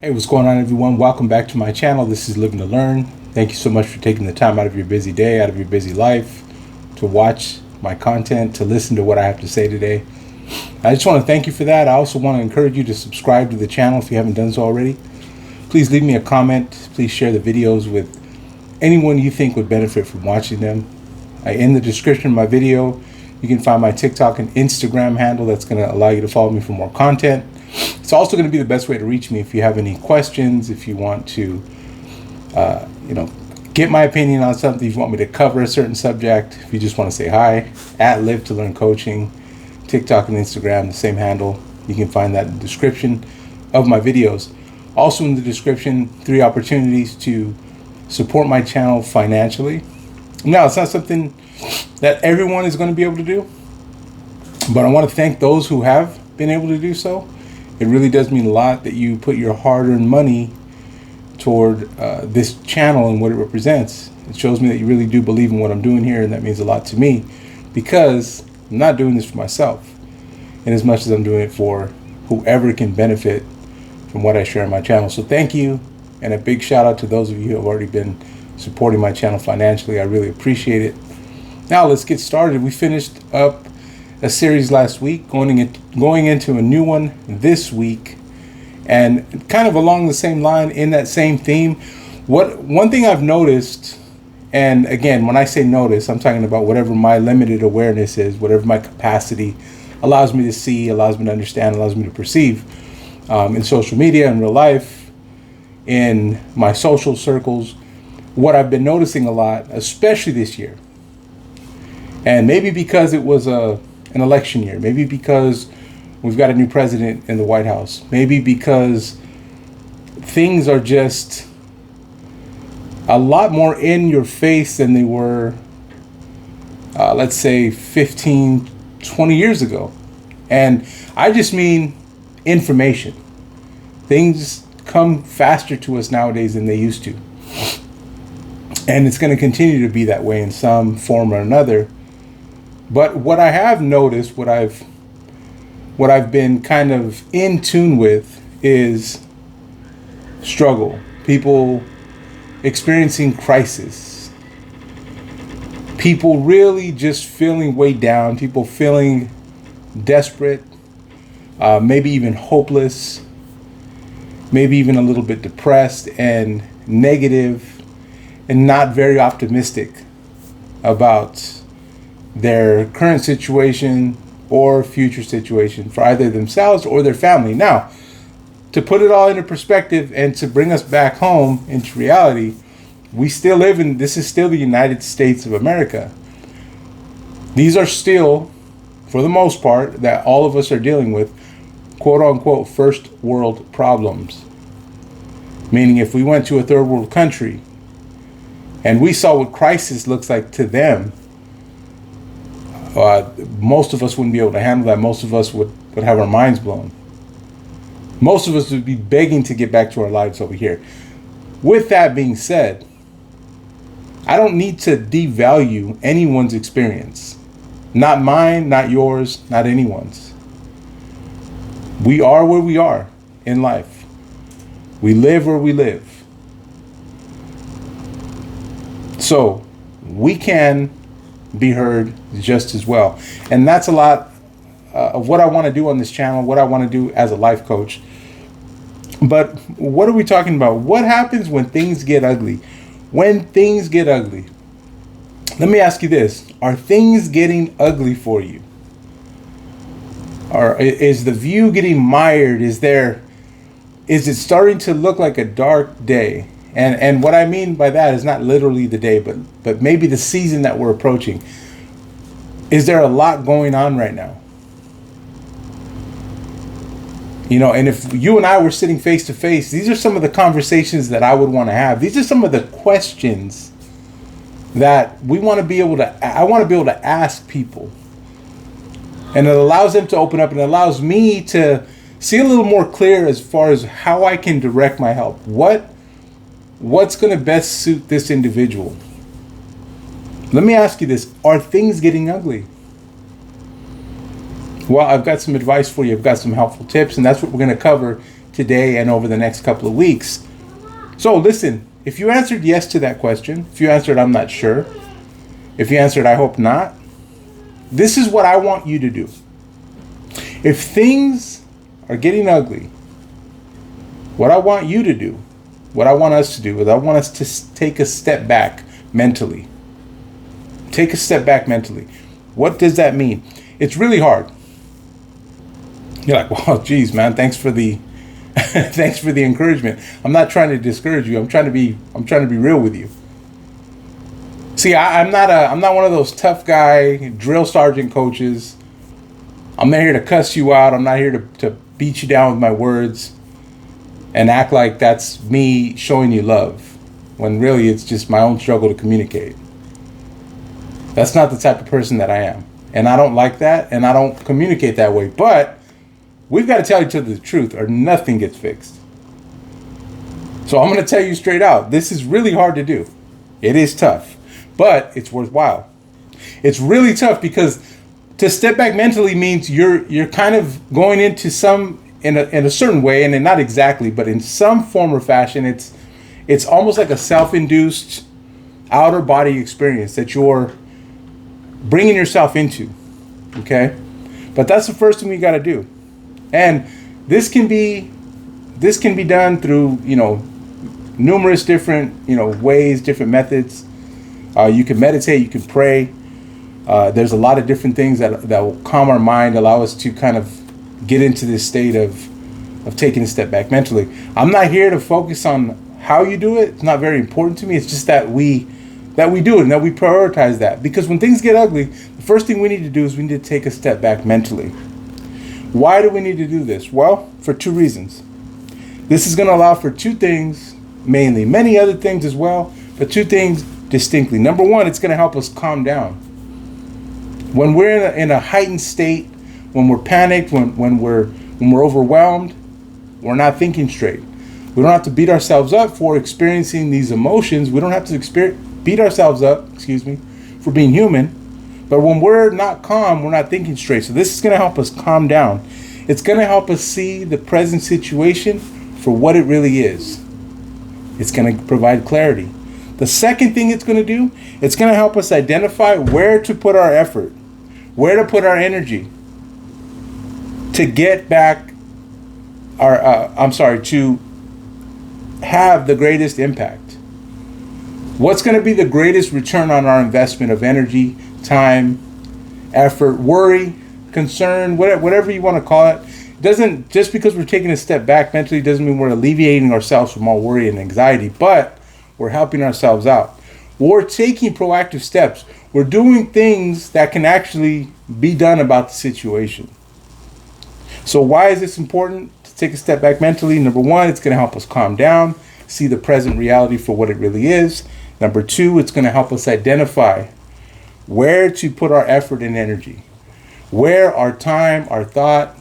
Hey, what's going on, everyone? Welcome back to my channel. This is Living to Learn. Thank you so much for taking the time out of your busy day, out of your busy life, to watch my content, to listen to what I have to say today. I just want to thank you for that. I also want to encourage you to subscribe to the channel if you haven't done so already. Please leave me a comment. Please share the videos with anyone you think would benefit from watching them. In the description of my video, you can find my TikTok and Instagram handle that's going to allow you to follow me for more content. It's also going to be the best way to reach me if you have any questions, if you want to, get my opinion on something, if you want me to cover a certain subject, if you just want to say hi, at Live to Learn Coaching, TikTok and Instagram, the same handle. You can find that in the description of my videos. Also in the description, 3 opportunities to support my channel financially. Now, it's not something that everyone is going to be able to do, but I want to thank those who have been able to do so. It really does mean a lot that you put your hard-earned money toward this channel and what it represents. It shows me that you really do believe in what I'm doing here, and that means a lot to me, because I'm not doing this for myself, in as much as I'm doing it for whoever can benefit from what I share on my channel. So thank you, and a big shout out to those of you who have already been supporting my channel financially. I really appreciate it. Now let's get started. We finished up a series last week, going into a new one this week, and kind of along the same line, in that same theme. One thing I've noticed, and again, when I say notice, I'm talking about whatever my limited awareness is, whatever my capacity allows me to see, allows me to understand, allows me to perceive, in social media, in real life, in my social circles. What I've been noticing a lot, especially this year, and maybe because it was an election year, maybe because we've got a new president in the White House, maybe because things are just a lot more in your face than they were, let's say 15, 20 years ago. And I just mean information. Things come faster to us nowadays than they used to. And it's going to continue to be that way in some form or another. But what I have noticed, what I've been kind of in tune with, is struggle. People experiencing crisis. People really just feeling weighed down. People feeling desperate, maybe even hopeless, maybe even a little bit depressed and negative, and not very optimistic about their current situation or future situation for either themselves or their family. Now, to put it all into perspective and to bring us back home into reality, this is still the United States of America. These are still, for the most part, that all of us are dealing with, quote unquote, first world problems. Meaning, if we went to a third world country and we saw what crisis looks like to them, most of us wouldn't be able to handle that. Most of us would have our minds blown. Most of us would be begging to get back to our lives over here. With that being said, I don't need to devalue anyone's experience. Not mine, not yours, not anyone's. We are where we are in life. We live where we live. So we can be heard just as well. And that's a lot of what I want to do on this channel, what I want to do as a life coach. But what are we talking about? What happens when things get ugly? When things get ugly, let me ask you this. Are things getting ugly for you? Or is the view getting mired? Is it starting to look like a dark day? And what I mean by that is not literally the day, but maybe the season that we're approaching. Is there a lot going on right now? And if you and I were sitting face to face, these are some of the conversations that I would want to have. These are some of the questions that I want to be able to ask people. And it allows them to open up, and it allows me to see a little more clear as far as how I can direct my help. What's going to best suit this individual? Let me ask you this. Are things getting ugly? Well, I've got some advice for you. I've got some helpful tips, and that's what we're going to cover today and over the next couple of weeks. So listen, if you answered yes to that question, if you answered I'm not sure, if you answered I hope not, this is what I want you to do. If things are getting ugly, what I want you to do, what I want us to do, is I want us to take a step back mentally. Take a step back mentally. What does that mean? It's really hard. You're like, well, geez, man, thanks for the thanks for the encouragement. I'm not trying to discourage you. I'm trying to be real with you. See, I'm not one of those tough guy drill sergeant coaches. I'm not here to cuss you out. I'm not here to beat you down with my words and act like that's me showing you love, when really it's just my own struggle to communicate. That's not the type of person that I am. And I don't like that, and I don't communicate that way. But we've got to tell each other the truth or nothing gets fixed. So I'm going to tell you straight out, this is really hard to do. It is tough, but it's worthwhile. It's really tough because to step back mentally means you're kind of going into in a certain way, and not exactly, but in some form or fashion, it's almost like a self-induced outer body experience that you're bringing yourself into, okay? But that's the first thing we got to do. And this can be done through, numerous different, ways, different methods. You can meditate, you can pray. There's a lot of different things that will calm our mind, allow us to kind of get into this state of taking a step back mentally. I'm not here to focus on how you do it. It's not very important to me. It's just that we do it and that we prioritize that. Because when things get ugly, the first thing we need to do is we need to take a step back mentally. Why do we need to do this? Well, for two reasons. This is going to allow for two things, mainly. Many other things as well, but two things distinctly. Number one, it's going to help us calm down. When we're in a heightened state, when we're panicked, when we're overwhelmed, we're not thinking straight. We don't have to beat ourselves up for experiencing these emotions. We don't have to beat ourselves up, for being human. But when we're not calm, we're not thinking straight. So this is going to help us calm down. It's going to help us see the present situation for what it really is. It's going to provide clarity. The second thing it's going to do, it's going to help us identify where to put our effort, where to put our energy to get back to have the greatest impact. What's going to be the greatest return on our investment of energy, time, effort, worry, concern, whatever you want to call it. Doesn't, just because we're taking a step back mentally doesn't mean we're alleviating ourselves from all worry and anxiety, but we're helping ourselves out. We're taking proactive steps. We're doing things that can actually be done about the situation. So why is this important to take a step back mentally? Number one, it's going to help us calm down, see the present reality for what it really is. Number two, it's going to help us identify where to put our effort and energy, where our time, our thought,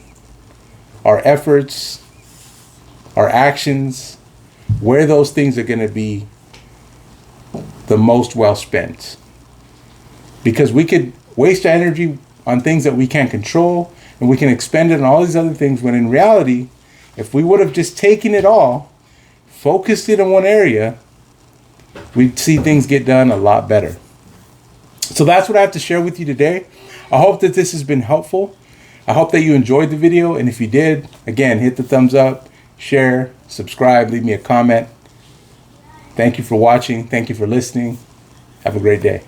our efforts, our actions, where those things are going to be the most well spent. Because we could waste our energy on things that we can't control, and we can expend it on all these other things, when in reality, if we would have just taken it all, focused it in one area, we'd see things get done a lot better. So that's what I have to share with you today. I hope that this has been helpful. I hope that you enjoyed the video. And if you did, again, hit the thumbs up, share, subscribe, leave me a comment. Thank you for watching. Thank you for listening. Have a great day.